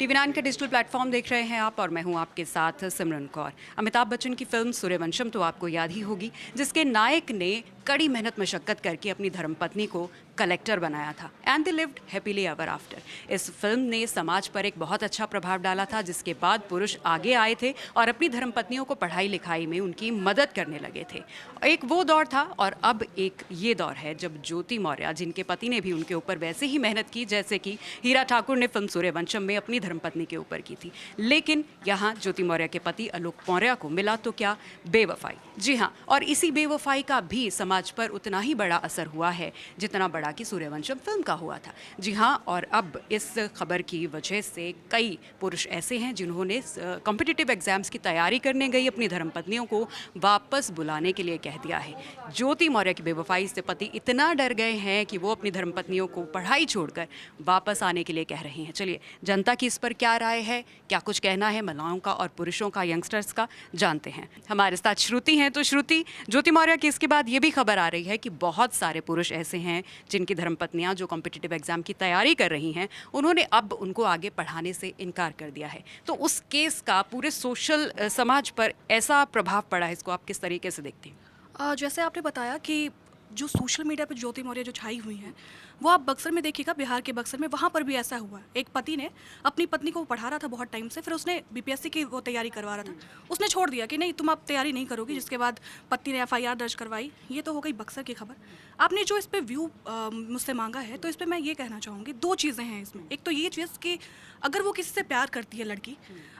TV 9 का digital platform देख रहे हैं आप और मैं हूं आपके साथ सिमरन कौर। अमिताभ बच्चन की फिल्म सूर्यवंशम तो आपको याद ही होगी, जिसके नायक ने कड़ी मेहनत मशक्कत करके अपनी धर्मपत्नी को कलेक्टर बनाया था and they lived happily ever after. इस फिल्म ने समाज पर एक बहुत अच्छा प्रभाव डाला था, जिसके बाद पुरुष आगे आए थे और अपनी धर्मपत्नियों को पढ़ाई लिखाई में उनकी मदद करने लगे थे। एक वो दौर था और अब एक ये दौर है जब ज्योति मौर्य, जिनके पति ने भी उनके ऊपर वैसे ही मेहनत की जैसे कि हीरा ठाकुर ने फिल्म सूर्यवंशम में अपनी धर्मपत्नी के ऊपर की थी, लेकिन यहाँ ज्योति मौर्य के पति आलोक मौर्य को मिला तो क्या बेवफाई। जी हाँ, और इसी बेवफाई का भी समाज पर उतना ही बड़ा असर हुआ है जितना बड़ा कि सूर्यवंशम फिल्म का हुआ था। जी हाँ, और अब इस खबर की वजह से कई पुरुष ऐसे हैं जिन्होंने कॉम्पिटिटिव एग्जाम्स की तैयारी करने गई अपनी धर्मपत्नियों को वापस बुलाने के लिए कह दिया है। ज्योति मौर्य की बेवफाई से पति इतना डर गए हैं कि वो अपनी धर्मपत्नियों को पढ़ाई छोड़कर वापस आने के लिए कह रहे हैं। चलिए, जनता की इस पर क्या राय है, क्या कुछ कहना है महिलाओं का और पुरुषों का, यंगस्टर्स का, जानते हैं। हमारे साथ श्रुति हैं। तो श्रुति, ज्योति मौर्य केस के बाद ये भी खबर आ रही है कि बहुत सारे पुरुष ऐसे हैं जिनकी धर्मपत्नियां जो कॉम्पिटिटिव एग्जाम की तैयारी कर रही हैं, उन्होंने अब उनको आगे पढ़ाने से इनकार कर दिया है। तो उस केस का पूरे सोशल समाज पर ऐसा प्रभाव पड़ा है, इसको आप किस तरीके से देखती हैं? जैसे आपने बताया कि जो सोशल मीडिया पे ज्योति मौर्य जो छाई हुई हैं, वो आप बक्सर में देखिएगा, बिहार के बक्सर में, वहाँ पर भी ऐसा हुआ। एक पति ने अपनी पत्नी को पढ़ा रहा था बहुत टाइम से, फिर उसने बीपीएससी की वो तैयारी करवा रहा था, उसने छोड़ दिया कि नहीं तुम अब तैयारी नहीं करोगी, जिसके बाद पत्नी ने एफआईआर दर्ज करवाई। ये तो हो गई बक्सर की खबर। आपने जो इस पर व्यू मुझसे मांगा है, तो इस पर मैं ये कहना चाहूँगी, दो चीज़ें हैं इसमें। एक तो ये चीज़ कि अगर वो किसी से प्यार करती है लड़की,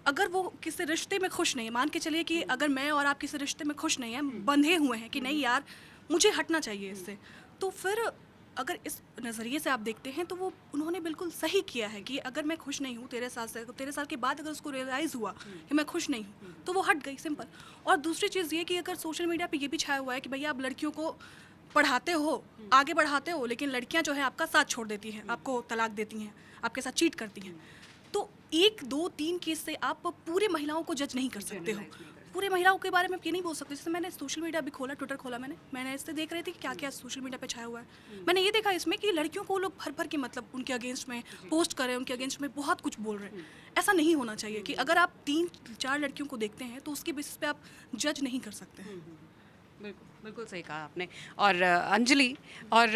अगर वो किसी रिश्ते में खुश नहीं है, मान के चलिए कि अगर मैं और आप किसी रिश्ते में खुश नहीं हैं, बंधे हुए हैं कि नहीं यार मुझे हटना चाहिए इससे, तो फिर अगर इस नज़रिए से आप देखते हैं तो वो उन्होंने बिल्कुल सही किया है कि अगर मैं खुश नहीं हूँ 13 साल के बाद अगर उसको रियलाइज़ हुआ कि मैं खुश नहीं हूँ तो वो हट गई, सिंपल। और दूसरी चीज़ ये कि अगर सोशल मीडिया पे ये भी छाया हुआ है कि भैया आप लड़कियों को पढ़ाते हो, आगे बढ़ाते हो, लेकिन लड़कियाँ जो है आपका साथ छोड़ देती हैं, आपको तलाक देती हैं, आपके साथ चीट करती हैं। तो 1, 2, 3 केस से आप पूरी महिलाओं को जज नहीं कर सकते हो। पूरे महिलाओं के बारे में आप ये नहीं बोल सकते। जैसे मैंने सोशल मीडिया भी खोला, ट्विटर खोला, मैंने इससे देख रही थी कि क्या क्या सोशल मीडिया पे छाया हुआ है। मैंने ये देखा इसमें कि लड़कियों को लोग भर भर के मतलब उनके अगेंस्ट में पोस्ट कर रहे हैं, उनके अगेंस्ट में बहुत कुछ बोल रहे हैं। ऐसा नहीं होना चाहिए कि अगर आप 3-4 लड़कियों को देखते हैं तो उसके बेसिस पे आप जज नहीं कर सकते हैं। बिल्कुल बिल्कुल सही कहा आपने। और अंजलि, और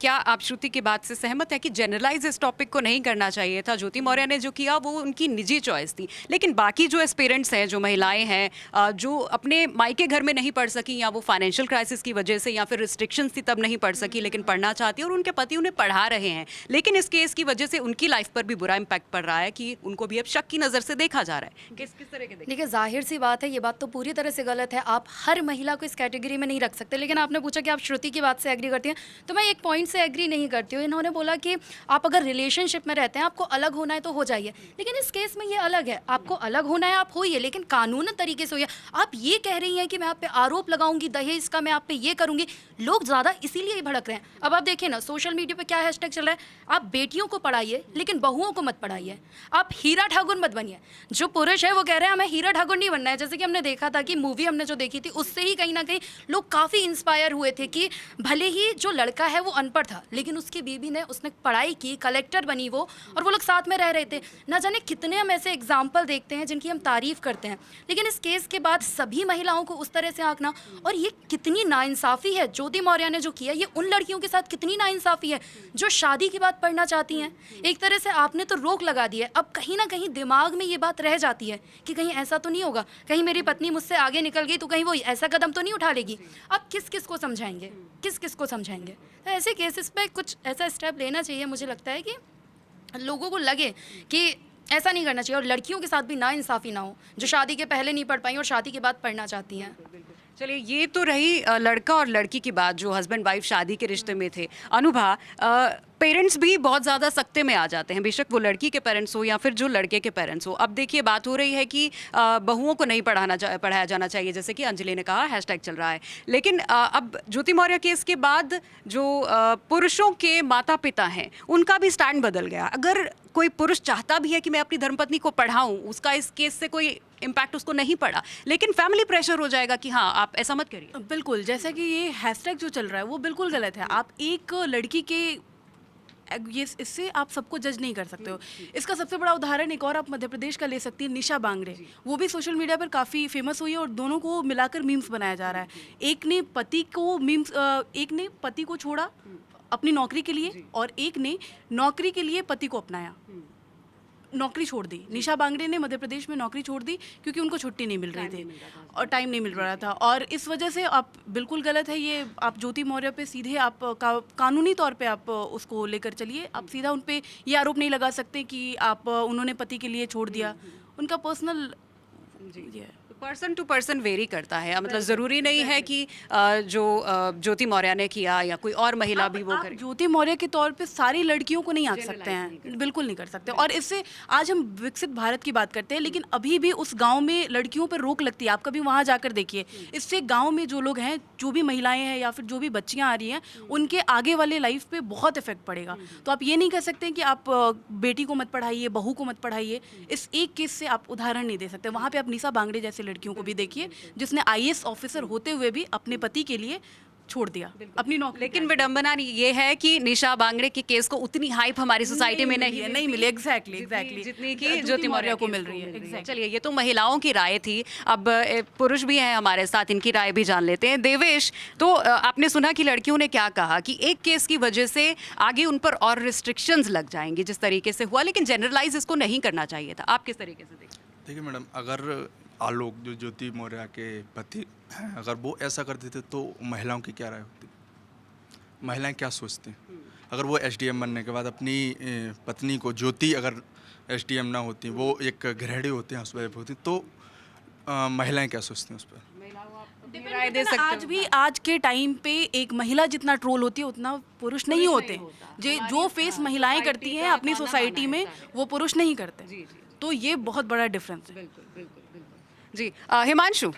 क्या आप श्रुति की बात से सहमत है कि जनरलाइज इस टॉपिक को नहीं करना चाहिए था? ज्योति मौर्य ने जो किया वो उनकी निजी चॉइस थी, लेकिन बाकी जो एस्पिरेंट्स हैं, जो महिलाएं हैं जो अपने मायके घर में नहीं पढ़ सकी, या वो फाइनेंशियल क्राइसिस की वजह से या फिर रिस्ट्रिक्शंस थी तब नहीं पढ़ सकी, लेकिन पढ़ना चाहती है और उनके पति उन्हें पढ़ा रहे हैं, लेकिन इस केस की वजह से उनकी लाइफ पर भी बुरा इम्पैक्ट पड़ रहा है कि उनको भी अब शक की नज़र से देखा जा रहा है। किस तरह के देखिए, जाहिर सी बात है, ये बात तो पूरी तरह से गलत है। आप हर महिला को इस कैटेगरी में नहीं रख सकते। लेकिन आपने पूछा कि आप श्रुति की बात से एग्री करती हैं, तो मैं एक पॉइंट से एग्री नहीं करती हूँ। इन्होंने बोला कि आप अगर रिलेशनशिप में रहते हैं, आपको अलग होना है तो हो जाइए, लेकिन इस केस में ये अलग है। आपको अलग होना है, आप होइए, लेकिन कानूनी तरीके से होइए। आप ये कह रही हैं कि मैं आप पे आरोप लगाऊंगी दहेज का, मैं आप पे ये करूंगी, लोग ज़्यादा इसीलिए ही भड़क रहे हैं। अब आप देखिए ना, सोशल मीडिया पे क्या हैशटैग चल रहा है, आप बेटियों को पढ़ाइए लेकिन बहुओं को मत पढ़ाइए, आप हीरा ठाकुर मत बनिए। जो पुरुष है वो कह रहे हैं हमें हीरा ठाकुर नहीं बनना है। जैसे कि हमने देखा था कि मूवी हमने जो देखी थी, उससे ही कहीं ना कहीं लोग काफ़ी इंस्पायर हुए थे कि भले ही जो लड़का है वो अनपढ़ था, लेकिन उसकी बीवी ने, उसने पढ़ाई की, कलेक्टर बनी वो, और वो लोग साथ में रह रहे थे। ना जाने कितने हम ऐसे एग्जाम्पल देखते हैं जिनकी हम तारीफ करते हैं, लेकिन इस केस के बाद सभी महिलाओं को उस तरह से आंकना, और ये कितनी नाइंसाफ़ी है ज्योति मौर्य ने जो किया। ये उन लड़कियों के साथ कितनी नाइंसाफ़ी है जो शादी की बात पढ़ना चाहती हैं। एक तरह से आपने तो रोक लगा दी है, अब कहीं ना कहीं दिमाग में ये बात रह जाती है कि कहीं ऐसा तो नहीं होगा, कहीं मेरी पत्नी मुझसे आगे निकल गई तो कहीं वो ऐसा कदम तो नहीं उठा लेगी। अब किस किस को समझाएंगे, किस किस को समझाएंगे? तो ऐसे केसेस पे कुछ ऐसा स्टेप लेना चाहिए। मुझे लगता है कि लोगों को लगे कि ऐसा नहीं करना चाहिए, और लड़कियों के साथ भी नाइंसाफ़ी ना हो जो शादी के पहले नहीं पढ़ पाई और शादी के बाद पढ़ना चाहती हैं। चलिए, ये तो रही लड़का और लड़की की बात, जो हस्बैंड वाइफ शादी के रिश्ते में थे। अनुभा, पेरेंट्स भी बहुत ज़्यादा सख्ते में आ जाते हैं, बेशक वो लड़की के पेरेंट्स हो या फिर जो लड़के के पेरेंट्स हो। अब देखिए, बात हो रही है कि बहुओं को नहीं पढ़ाया जाना चाहिए, जैसे कि अंजलि ने कहा, हैशटैग चल रहा है। लेकिन अब ज्योति मौर्य केस के बाद जो पुरुषों के माता पिता हैं, उनका भी स्टैंड बदल गया। अगर कोई पुरुष चाहता भी है कि मैं अपनी धर्मपत्नी को पढ़ाऊँ, उसका इस केस से कोई इम्पैक्ट उसको नहीं पड़ा, लेकिन फैमिली प्रेशर हो जाएगा कि हाँ आप ऐसा मत करिए। बिल्कुल, जैसा कि ये हैशटैग जो चल रहा है वो बिल्कुल गलत है। आप एक लड़की के ये इससे आप सबको जज नहीं कर सकते हो। इसका सबसे बड़ा उदाहरण एक और आप मध्य प्रदेश का ले सकती हैं, निशा बांगरे। वो भी सोशल मीडिया पर काफ़ी फेमस हुई है और दोनों को मिलाकर मीम्स बनाया जा रहा है। एक ने पति को छोड़ा अपनी नौकरी के लिए और एक ने नौकरी के लिए पति को अपनाया, नौकरी छोड़ दी। निशा बांगरे ने मध्य प्रदेश में नौकरी छोड़ दी क्योंकि उनको छुट्टी नहीं मिल रही थी और टाइम नहीं मिल रहा था, और इस वजह से आप बिल्कुल गलत है ये। आप ज्योति मौर्य पे सीधे आप कानूनी तौर पे आप उसको लेकर चलिए। आप सीधा उन पे ये आरोप नहीं लगा सकते कि आप उन्होंने पति के लिए छोड़ दिया। उनका पर्सनल ये पर्सन टू पर्सन वेरी करता है, मतलब ज़रूरी नहीं है कि जो ज्योति मौर्य ने किया या कोई और महिला भी वो आप करे। ज्योति मौर्य के तौर पे सारी लड़कियों को नहीं आंक सकते हैं, बिल्कुल नहीं कर सकते। और इससे आज हम विकसित भारत की बात करते हैं, लेकिन अभी भी उस गांव में लड़कियों पर रोक लगती है। आप कभी वहां जाकर देखिए, इससे गांव में जो लोग हैं, जो भी महिलाएं हैं या फिर जो भी बच्चियां आ रही हैं, उनके आगे वाले लाइफ पे बहुत इफेक्ट पड़ेगा। तो आप ये नहीं कह सकते कि आप बेटी को मत पढ़ाइए, बहू को मत पढ़ाइए। इस एक केस से आप उदाहरण नहीं दे सकते। वहाँ पे आप निशा बांगड़े जैसे लड़कियों को भी देखिए, जिसने आईएएस ऑफिसर होते हुए भी अपने पति के लिए छोड़ दिया अपनी नौकरी। लेकिन विडंबना ये है कि निशा बांगड़े के केस को उतनी हाइप हमारी सोसाइटी में नहीं मिली। एग्जैक्टली जितनी कि ज्योति मौर्य को मिल रही है। Exactly. चलिए, ये तो महिलाओं की राय थी। अब पुरुष भी हैं हमारे साथ, इनकी राय भी जान लेते हैं। देवेश, तो आपने सुना कि लड़कियों ने क्या कहा कि एक केस की वजह से आगे उन पर और रिस्ट्रिक्शंस लग जाएंगी जिस तरीके से हुआ, लेकिन जनरलाइज इसको नहीं करना चाहिए था। आप किस तरीके से देखते हैं? देखिए मैडम, अगर आलोक जो ज्योति मौर्य के पति हैं, अगर वो ऐसा करते थे तो महिलाओं की क्या राय होती, महिलाएं क्या सोचती हैं? अगर वो एसडीएम बनने के बाद अपनी पत्नी को, ज्योति अगर एसडीएम ना होती, वो एक गृहिणी होती हैं, हाउसवाइफ होती, तो महिलाएं क्या सोचती हैं उस पर? राय दे सकते आज भी आज के टाइम पे एक महिला जितना ट्रोल होती है उतना पुरुष नहीं होते। जो फेस महिलाएं करती हैं अपनी सोसाइटी में, वो पुरुष नहीं करते। तो ये बहुत बड़ा डिफरेंस है। जी, हिमांशु,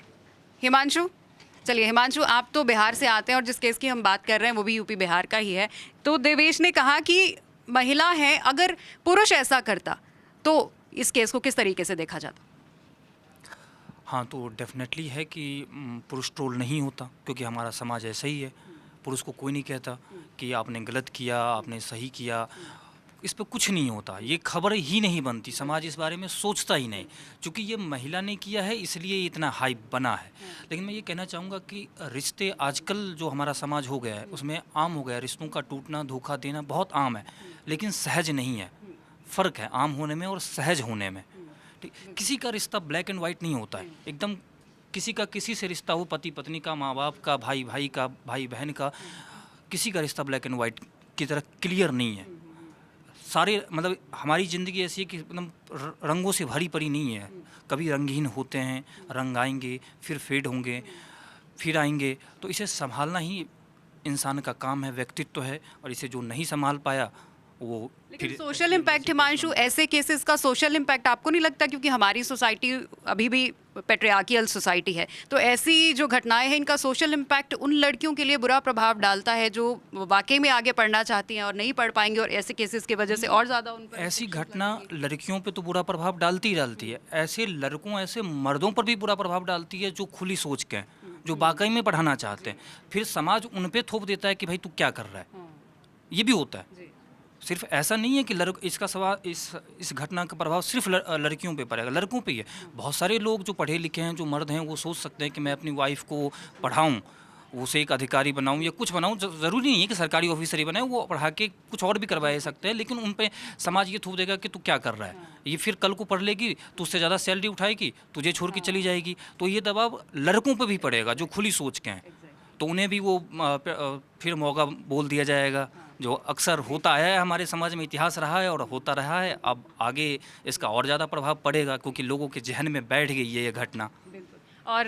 चलिए हिमांशु, आप तो बिहार से आते हैं और जिस केस की हम बात कर रहे हैं वो भी यूपी बिहार का ही है। तो देवेश ने कहा कि महिला है, अगर पुरुष ऐसा करता तो इस केस को किस तरीके से देखा जाता? हाँ, तो डेफिनेटली है कि पुरुष ट्रोल नहीं होता, क्योंकि हमारा समाज ऐसा ही है। पुरुष को कोई नहीं कहता कि आपने गलत किया, आपने सही किया, इस पे कुछ नहीं होता। ये खबर ही नहीं बनती, समाज इस बारे में सोचता ही नहीं। क्योंकि ये महिला ने किया है इसलिए इतना हाइप बना है। लेकिन मैं ये कहना चाहूँगा कि रिश्ते आजकल जो हमारा समाज हो गया है उसमें आम हो गया है। रिश्तों का टूटना, धोखा देना बहुत आम है, लेकिन सहज नहीं है। फ़र्क है आम होने में और सहज होने में। ठीक, किसी का रिश्ता ब्लैक एंड वाइट नहीं होता है एकदम। किसी का किसी से रिश्ता हो, पति पत्नी का, माँ बाप का, भाई भाई का, भाई बहन का, किसी का रिश्ता ब्लैक एंड वाइट की तरह क्लियर नहीं है। सारे मतलब हमारी ज़िंदगी ऐसी है कि मतलब रंगों से भरी पड़ी नहीं है। कभी रंगहीन होते हैं, रंग आएंगे, फिर फेड होंगे, फिर आएंगे। तो इसे संभालना ही इंसान का काम है, व्यक्तित्व है। और इसे जो नहीं संभाल पाया वो लेकिन सोशल इम्पैक्ट, हिमांशु, ऐसे केसेस का सोशल इम्पैक्ट आपको नहीं लगता, क्योंकि हमारी सोसाइटी अभी भी पेट्रियार्कियल सोसाइटी है, तो ऐसी जो घटनाएं हैं इनका सोशल इम्पैक्ट उन लड़कियों के लिए बुरा प्रभाव डालता है जो वाकई में आगे पढ़ना चाहती हैं और नहीं पढ़ पाएंगी, और ऐसे केसेस की वजह से और ज़्यादा उन पर ऐसी घटना लड़कियों पे तो बुरा प्रभाव डालती ही डालती है। ऐसे लड़कों, ऐसे मर्दों पर भी बुरा प्रभाव डालती है जो खुली सोच के हैं, जो वाकई में पढ़ाना चाहते हैं। फिर समाज उन पे थोप देता है कि भाई तू क्या कर रहा है। ये भी होता है। सिर्फ ऐसा नहीं है कि इसका सवाल, इस घटना का प्रभाव सिर्फ लड़कियों पे पड़ेगा, लड़कों पे ही है। बहुत सारे लोग जो पढ़े लिखे हैं, जो मर्द हैं, वो सोच सकते हैं कि मैं अपनी वाइफ को पढ़ाऊँ, उसे एक अधिकारी बनाऊँ या कुछ बनाऊँ। ज़रूरी नहीं है कि सरकारी ऑफिसर ही बनाए, वो पढ़ा के कुछ और भी करवा सकते हैं। लेकिन उन पे समाज ये थोप देगा कि तू क्या कर रहा है। ये फिर कल को पढ़ लेगी तो उससे ज़्यादा सैलरी उठाएगी, तुझे छोड़ के चली जाएगी। तो ये दबाव लड़कों पर भी पड़ेगा जो खुली सोच के हैं, तो उन्हें भी वो फिर मौका बोल दिया जाएगा, जो अक्सर होता है हमारे समाज में, इतिहास रहा है और होता रहा है। अब आगे इसका और ज़्यादा प्रभाव पड़ेगा, क्योंकि लोगों के जहन में बैठ गई है ये घटना। और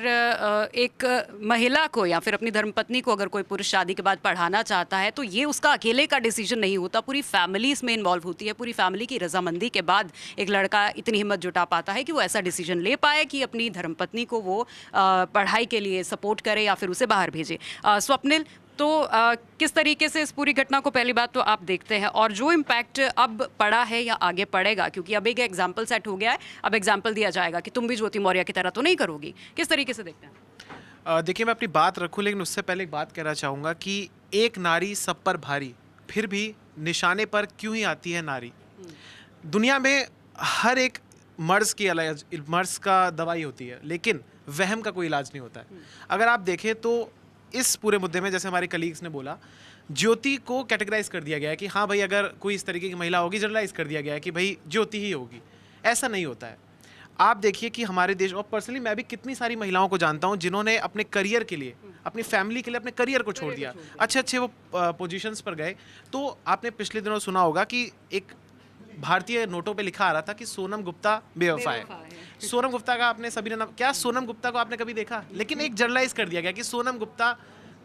एक महिला को या फिर अपनी धर्मपत्नी को अगर कोई पुरुष शादी के बाद पढ़ाना चाहता है तो ये उसका अकेले का डिसीजन नहीं होता, पूरी फैमिली इसमें इन्वॉल्व होती है। पूरी फैमिली की रजामंदी के बाद एक लड़का इतनी हिम्मत जुटा पाता है कि वो ऐसा डिसीजन ले पाए कि अपनी धर्मपत्नी को वो पढ़ाई के लिए सपोर्ट करे या फिर उसे बाहर भेजे। स्वप्निल, तो किस तरीके से इस पूरी घटना को पहली बात तो आप देखते हैं, और जो इम्पैक्ट अब पड़ा है या आगे पड़ेगा, क्योंकि अब एक एग्जाम्पल सेट हो गया है, अब एग्जाम्पल दिया जाएगा कि तुम भी ज्योति मौर्य की तरह तो नहीं करोगी, किस तरीके से देखते हैं? देखिए, मैं अपनी बात रखूं, लेकिन उससे पहले एक बात कहना चाहूँगा कि एक नारी सब पर भारी, फिर भी निशाने पर क्यों ही आती है नारी। दुनिया में हर एक मर्ज का दवाई होती है, लेकिन वहम का कोई इलाज नहीं होता है। अगर आप देखें तो इस पूरे मुद्दे में, जैसे हमारे कलीग्स ने बोला, ज्योति को कैटेगराइज कर दिया गया है कि हाँ भाई अगर कोई इस तरीके की महिला होगी, जनरलाइज कर दिया गया है कि भाई ज्योति ही होगी। ऐसा नहीं होता है। आप देखिए कि हमारे देश, और पर्सनली मैं भी कितनी सारी महिलाओं को जानता हूं जिन्होंने अपने करियर के लिए, अपनी फैमिली के लिए अपने करियर को छोड़ दिया, अच्छे वो पोजीशंस पर गए। तो आपने पिछले दिनों सुना होगा कि एक भारतीय नोटों पे लिखा आ रहा था कि सोनम गुप्ता बेवफा है। सोनम गुप्ता का आपने सभी ने नाम, क्या सोनम गुप्ता को आपने कभी देखा? लेकिन एक जनरलाइज कर दिया गया कि सोनम गुप्ता,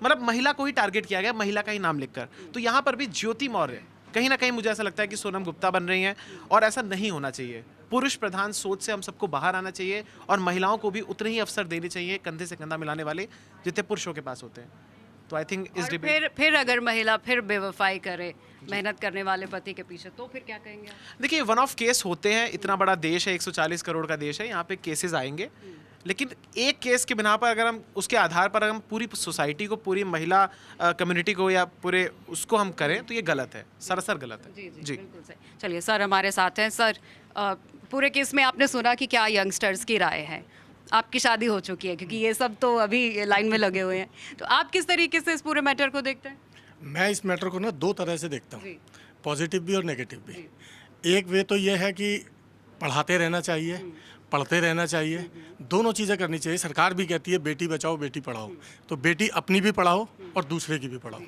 मतलब महिला को ही टारगेट किया गया, महिला का ही नाम लिखकर। तो यहाँ पर भी ज्योति मौर्य कहीं ना कहीं मुझे ऐसा लगता है कि सोनम गुप्ता बन रही हैं, और ऐसा नहीं होना चाहिए। पुरुष प्रधान सोच से हम सबको बाहर आना चाहिए, और महिलाओं को भी उतने ही अवसर देने चाहिए, कंधे से कंधा मिलाने वाले, जितने पुरुषों के पास होते हैं। तो आई थिंक इस डिबेट, फिर अगर महिला फिर बेवफाई करे मेहनत करने वाले पति के पीछे, तो फिर क्या कहेंगे आप? देखिए वन ऑफ केस होते हैं, इतना बड़ा देश है, 140 करोड़ का देश है, यहाँ पे केसेस आएंगे। लेकिन एक केस के बिना पर अगर हम उसके आधार पर हम पूरी सोसाइटी को, पूरी महिला कम्युनिटी को या पूरे उसको हम करें, तो ये गलत है, सरासर गलत है। जी बिल्कुल सही। चलिए सर हमारे साथ हैं। सर पूरे केस में आपने सुना कि क्या यंगस्टर्स की राय है? आपकी शादी हो चुकी है, क्योंकि ये सब तो अभी लाइन में लगे हुए हैं, तो आप किस तरीके से इस पूरे मैटर को देखते हैं? मैं इस मैटर को ना दो तरह से देखता हूँ, पॉजिटिव भी और नेगेटिव भी। एक वे तो ये है कि पढ़ाते रहना चाहिए, पढ़ते रहना चाहिए, दोनों चीज़ें करनी चाहिए। सरकार भी कहती है बेटी बचाओ बेटी पढ़ाओ, तो बेटी अपनी भी पढ़ाओ और दूसरे की भी पढ़ाओ,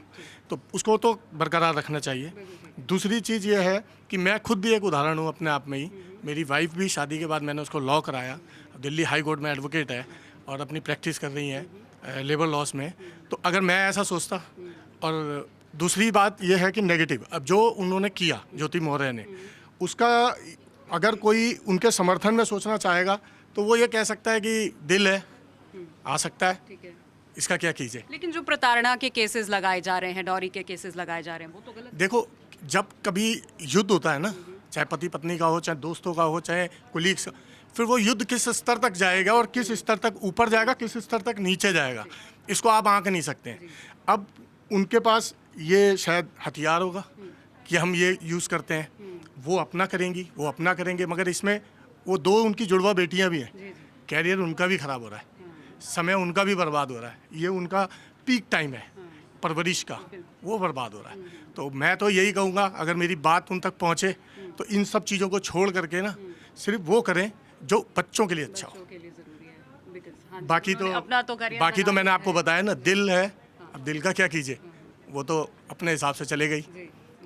तो उसको तो बरकरार रखना चाहिए। दूसरी चीज़ ये है कि मैं खुद भी एक उदाहरण हूँ अपने आप में ही। मेरी वाइफ भी शादी के बाद मैंने उसको लॉ कराया, दिल्ली हाई कोर्ट में एडवोकेट है और अपनी प्रैक्टिस कर रही हैं लेबर लॉस में। तो अगर मैं ऐसा सोचता, और दूसरी बात यह है कि नेगेटिव, अब जो उन्होंने किया ज्योति मौर्य ने, उसका अगर कोई उनके समर्थन में सोचना चाहेगा तो वो ये कह सकता है कि दिल है, आ सकता है, ठीक है। इसका क्या कीजिए। लेकिन जो प्रताड़ना के केसेस लगाए जा रहे हैं, डॉरी के केसेस लगाए जा रहे हैं, वो तो गलत है। देखो, जब कभी युद्ध होता है ना, चाहे पति पत्नी का हो, चाहे दोस्तों का हो, चाहे कुलीग्स, फिर वो युद्ध किस स्तर तक जाएगा और किस स्तर तक ऊपर जाएगा, किस स्तर तक नीचे जाएगा, इसको आप आंक नहीं सकते हैं। अब उनके पास ये शायद हथियार होगा कि हम ये यूज़ करते हैं, वो अपना करेंगी, वो अपना करेंगे, मगर इसमें वो दो उनकी जुड़वा बेटियां भी हैं, कैरियर उनका भी ख़राब हो रहा है, समय उनका भी बर्बाद हो रहा है, ये उनका पीक टाइम है परवरिश का, वो बर्बाद हो रहा है। तो मैं तो यही कहूँगा, अगर मेरी बात उन तक पहुँचे तो इन सब चीज़ों को छोड़ करके ना सिर्फ वो करें जो बच्चों के लिए अच्छा हो। के लिए जरूरी है, because, हाँ, बाकी तो उन्होंने अपना तो करियर बाकी तो बना मैंने लिया आपको है। बताया ना, दिल है, अब दिल का क्या कीजिए, वो तो अपने हिसाब से चले गई,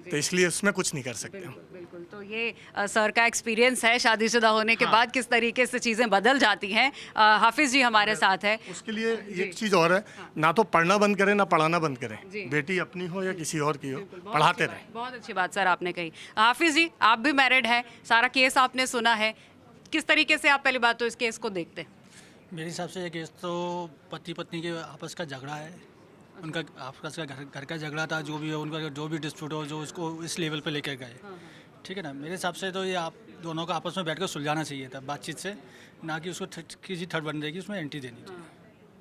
तो इसलिए उसमें कुछ नहीं कर सकते हम। बिल्कुल। तो ये सर का एक्सपीरियंस है शादीशुदा होने के बाद किस तरीके से चीज़ें बदल जाती हैं। हाफिज जी हमारे साथ है। उसके लिए एक चीज़ और है, ना तो पढ़ना बंद करें ना पढ़ाना बंद करें, बेटी अपनी हो या किसी और की हो, पढ़ाते रहें। बहुत अच्छी बात सर आपने कही। हाफिज जी, आप भी मैरिड हैं, सारा केस आपने सुना है, किस तरीके से आप पहली बात तो इस केस को देखते हैं? मेरे हिसाब से ये केस तो पति पत्नी के आपस का झगड़ा है, उनका आपस का घर का झगड़ा था, जो भी है उनका, जो भी डिस्प्यूट हो, जो इसको इस लेवल पे लेकर गए, ठीक है ना। मेरे हिसाब से तो ये आप दोनों को आपस में बैठ कर सुलझाना चाहिए था बातचीत से, ना कि उसको किसी थर्ड बंदे की उसमें एंट्री देनी चाहिए।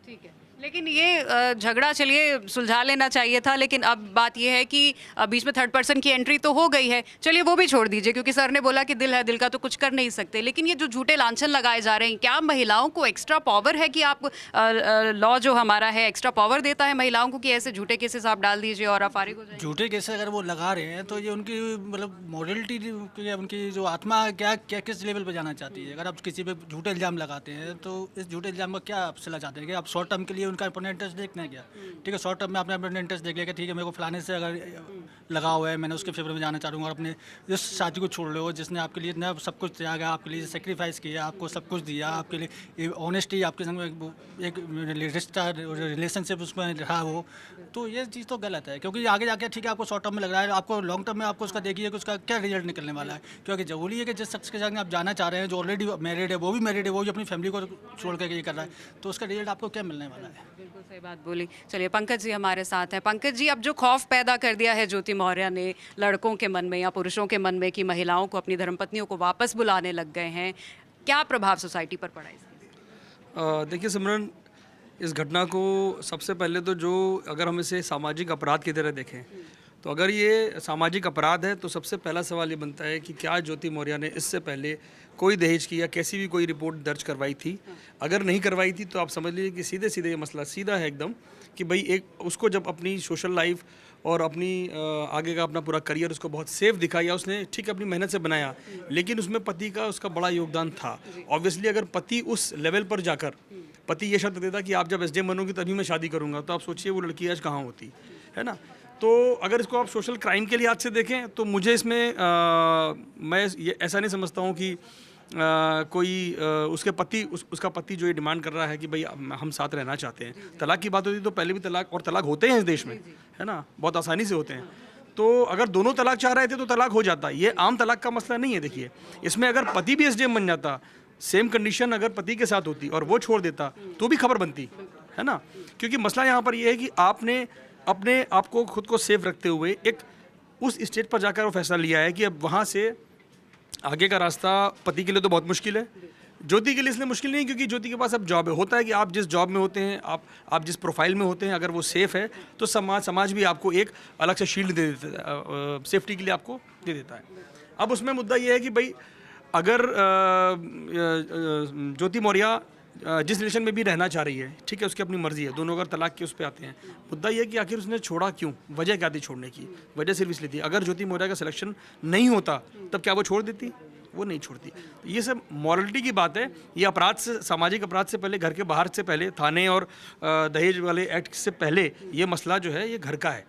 ठीक है, लेकिन ये झगड़ा चलिए सुलझा लेना चाहिए था, लेकिन अब बात ये है कि बीच में थर्ड पर्सन की एंट्री तो हो गई है, चलिए वो भी छोड़ दीजिए, क्योंकि सर ने बोला कि दिल है, दिल का तो कुछ कर नहीं सकते। लेकिन ये जो झूठे लांछन लगाए जा रहे हैं, क्या महिलाओं को एक्स्ट्रा पावर है कि आप लॉ जो हमारा है एक्स्ट्रा पावर देता है महिलाओं को कि ऐसे झूठे केसेस आप डाल दीजिए और आप फारिग हो जाएंगे? झूठे केस अगर वो लगा रहे हैं तो ये उनकी मतलब मॉरलिटी, उनकी जो आत्मा क्या क्या किस लेवल पर जाना चाहती है। अगर आप किसी पे झूठे इल्ज़ाम लगाते हैं तो इस झूठे इल्ज़ाम का क्या आप सिला चाहते हैं कि आप शॉर्ट टर्म के लिए उनका अपना इंटरेस्ट देखना है क्या? ठीक है, शॉर्ट टर्म में आपने अपना इंटरेस्ट देख लिया कि ठीक है, मेरे को फलाने से अगर लगा हुआ है, मैंने उसके फेवर में जाना चाहूँगा, और अपने जिस साथी को छोड़ लो जिसने आपके लिए इतना सब कुछ त्यागा, आपके लिए सेक्रीफाइस किया, आपको सब कुछ दिया, आपके लिए ऑनेस्टी, आपके संग में एक रिश्ता रिलेशनशिप उसमें रहा हो, तो ये चीज़ तो गलत है। क्योंकि आगे जाके ठीक है आपको शॉर्ट टर्म में लग रहा है, आपको लॉन्ग टर्म में आपको उसका देखिए कि उसका क्या रिजल्ट निकलने वाला है। क्योंकि जरूरी है कि जिस शख्स के साथ आप जाना चाह रहे हैं, जो ऑलरेडी मैरिड है, वो भी मैरिड है, वो भी अपनी फैमिली को छोड़ कर ये कर रहा है, तो उसका रिजल्ट आपको क्या मिलने वाला है? बिल्कुल सही बात बोली। चलिए पंकज जी हमारे साथ हैं। पंकज जी, अब जो खौफ पैदा कर दिया है ज्योति मौर्य ने लड़कों के मन में या पुरुषों के मन में कि महिलाओं को अपनी धर्मपत्नियों को वापस बुलाने लग गए हैं, क्या प्रभाव सोसाइटी पर पड़ा इसका? देखिए सिमरन, इस घटना को सबसे पहले तो जो अगर हम इसे सामाजिक अपराध की तरह देखें तो अगर ये सामाजिक अपराध है तो सबसे पहला सवाल ये बनता है कि क्या ज्योति मौर्य ने इससे पहले कोई दहेज की या कैसी भी कोई रिपोर्ट दर्ज करवाई थी। अगर नहीं करवाई थी तो आप समझ लीजिए कि सीधे सीधे ये मसला सीधा है एकदम कि भाई एक उसको जब अपनी सोशल लाइफ और अपनी आगे का अपना पूरा करियर उसको बहुत सेफ दिखाया, उसने ठीक अपनी मेहनत से बनाया, लेकिन उसमें पति का उसका बड़ा योगदान था। ऑब्वियसली अगर पति उस लेवल पर जाकर पति ये शर्त देता कि आप जब एसडीएम बनोगे तभी मैं शादी करूंगा, तो आप सोचिए वो लड़की आज कहाँ होती है ना। तो अगर इसको आप सोशल क्राइम के लिहाज से देखें तो मुझे इसमें मैं ये ऐसा नहीं समझता हूँ कि उसके पति उसका पति जो ये डिमांड कर रहा है कि भाई हम साथ रहना चाहते हैं। तलाक की बात होती तो पहले भी तलाक और तलाक होते हैं इस देश में, है ना, बहुत आसानी से होते हैं। तो अगर दोनों तलाक चाह रहे थे तो तलाक हो जाता। ये आम तलाक का मसला नहीं है। देखिए इसमें अगर पति भी एसडीएम बन जाता, सेम कंडीशन अगर पति के साथ होती और वो छोड़ देता तो भी खबर बनती, है ना। क्योंकि मसला यहाँ पर ये है कि आपने अपने आप को खुद को सेफ रखते हुए एक उस स्टेज पर जाकर वो फैसला लिया है कि अब वहाँ से आगे का रास्ता पति के लिए तो बहुत मुश्किल है, ज्योति के लिए इसलिए मुश्किल नहीं क्योंकि ज्योति के पास अब जॉब है। होता है कि आप जिस जॉब में होते हैं, आप जिस प्रोफाइल में होते हैं, अगर वो सेफ़ है तो समाज भी आपको एक अलग से शील्ड दे देता है, सेफ्टी के लिए आपको दे देता है। अब उसमें मुद्दा ये है कि भाई अगर ज्योति मौर्य जिस रिलेशन में भी रहना चाह रही है, ठीक है, उसकी अपनी मर्जी है, दोनों अगर तलाक के उस पर आते हैं, मुद्दा ये है कि आखिर उसने छोड़ा क्यों, वजह क्या थी छोड़ने की। वजह सिर्फ इसलिए थी अगर ज्योति मौर्य का सिलेक्शन नहीं होता तब क्या वो छोड़ देती, वो नहीं छोड़ती। तो ये सब मॉरलिटी की बात है। ये अपराध से, सामाजिक अपराध से पहले, घर के बाहर से पहले, थाने और दहेज वाले एक्ट से पहले ये मसला जो है ये घर का है।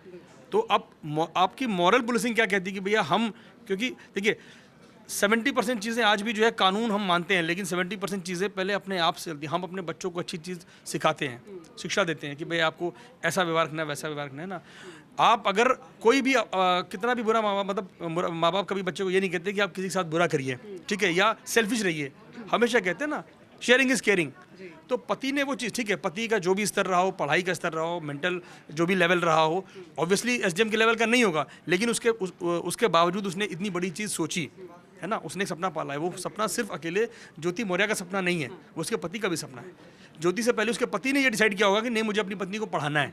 तो अब आपकी मॉरल पुलिसिंग क्या कहती है कि भैया हम, क्योंकि देखिए 70% चीज़ें आज भी जो है कानून हम मानते हैं, लेकिन 70% चीज़ें पहले अपने आप से चलती हैं। हम अपने बच्चों को अच्छी चीज़ सिखाते हैं, शिक्षा देते हैं कि भाई आपको ऐसा व्यवहार रखना है, वैसा व्यवहार रखना है ना। आप अगर कोई भी कितना भी बुरा माँ बाप कभी बच्चे को ये नहीं कहते कि आप किसी के साथ बुरा करिए, ठीक है, या सेल्फिश रहिए। हमेशा कहते हैं ना शेयरिंग इज़ केयरिंग। तो पति ने वो चीज़, ठीक है, पति का जो भी स्तर रहा हो, पढ़ाई का स्तर रहा हो, मेंटल जो भी लेवल रहा हो, ऑब्वियसली एसडीएम के लेवल का नहीं होगा, लेकिन उसके बावजूद उसने इतनी बड़ी चीज़ सोची, है ना। उसने एक सपना पाला है। वो सपना सिर्फ अकेले ज्योति मौर्य का सपना नहीं है, वो उसके पति का भी सपना है। ज्योति से पहले उसके पति ने ये डिसाइड किया होगा कि नहीं, मुझे अपनी पत्नी को पढ़ाना है।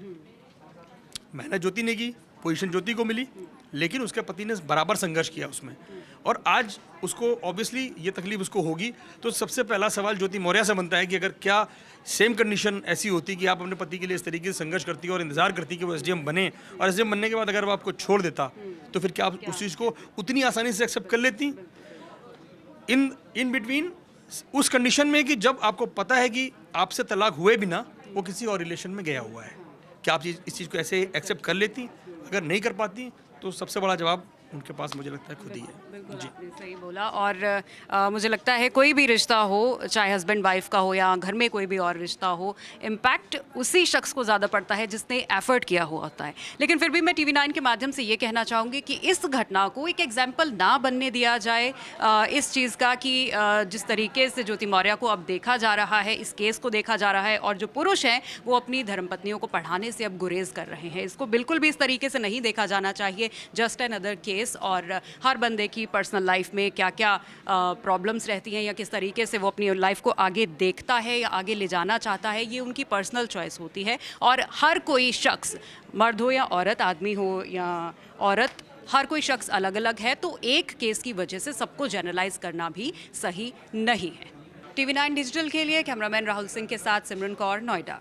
मेहनत ज्योति ने की, पोजीशन ज्योति को मिली, लेकिन उसके पति ने बराबर संघर्ष किया उसमें, और आज उसको ऑब्वियसली ये तकलीफ उसको होगी। तो सबसे पहला सवाल ज्योति मौर्य से बनता है कि अगर क्या सेम कंडीशन ऐसी होती कि आप अपने पति के लिए इस तरीके से संघर्ष करती और इंतजार करती कि वो एसडीएम बने, और एसडीएम बनने के बाद अगर वो आपको छोड़ देता तो फिर क्या आप उस चीज़ को उतनी आसानी से एक्सेप्ट कर लेती इन बिटवीन, उस कंडीशन में कि जब आपको पता है कि आपसे तलाक हुए बिना वो किसी और रिलेशन में गया हुआ है। क्या आप इस चीज़ को ऐसे एक्सेप्ट कर लेती? अगर नहीं कर पाती तो सबसे बड़ा जवाब उनके पास मुझे लगता है खुद ही है। बिल्कुल आपने सही बोला। और मुझे लगता है कोई भी रिश्ता हो, चाहे हस्बैंड वाइफ का हो या घर में कोई भी और रिश्ता हो, इम्पैक्ट उसी शख्स को ज़्यादा पड़ता है जिसने एफर्ट किया हुआ होता है। लेकिन फिर भी मैं TV9 के माध्यम से ये कहना चाहूँगी कि इस घटना को एक एग्जाम्पल ना बनने दिया जाए इस चीज़ का कि जिस तरीके से ज्योति मौर्य को अब देखा जा रहा है, इस केस को देखा जा रहा है, और जो पुरुष हैं वो अपनी धर्मपत्नियों को पढ़ाने से अब गुरेज कर रहे हैं। इसको बिल्कुल भी इस तरीके से नहीं देखा जाना चाहिए, जस्ट एन अदर केस। और हर बंदे की पर्सनल लाइफ में क्या क्या प्रॉब्लम्स रहती हैं या किस तरीके से वो अपनी लाइफ को आगे देखता है या आगे ले जाना चाहता है, ये उनकी पर्सनल चॉइस होती है। और हर कोई शख्स, मर्द हो या औरत, आदमी हो या औरत, हर कोई शख्स अलग अलग है। तो एक केस की वजह से सबको जनरलाइज करना भी सही नहीं है। TV9 डिजिटल के लिए कैमरामैन राहुल सिंह के साथ सिमरन कौर, नोएडा।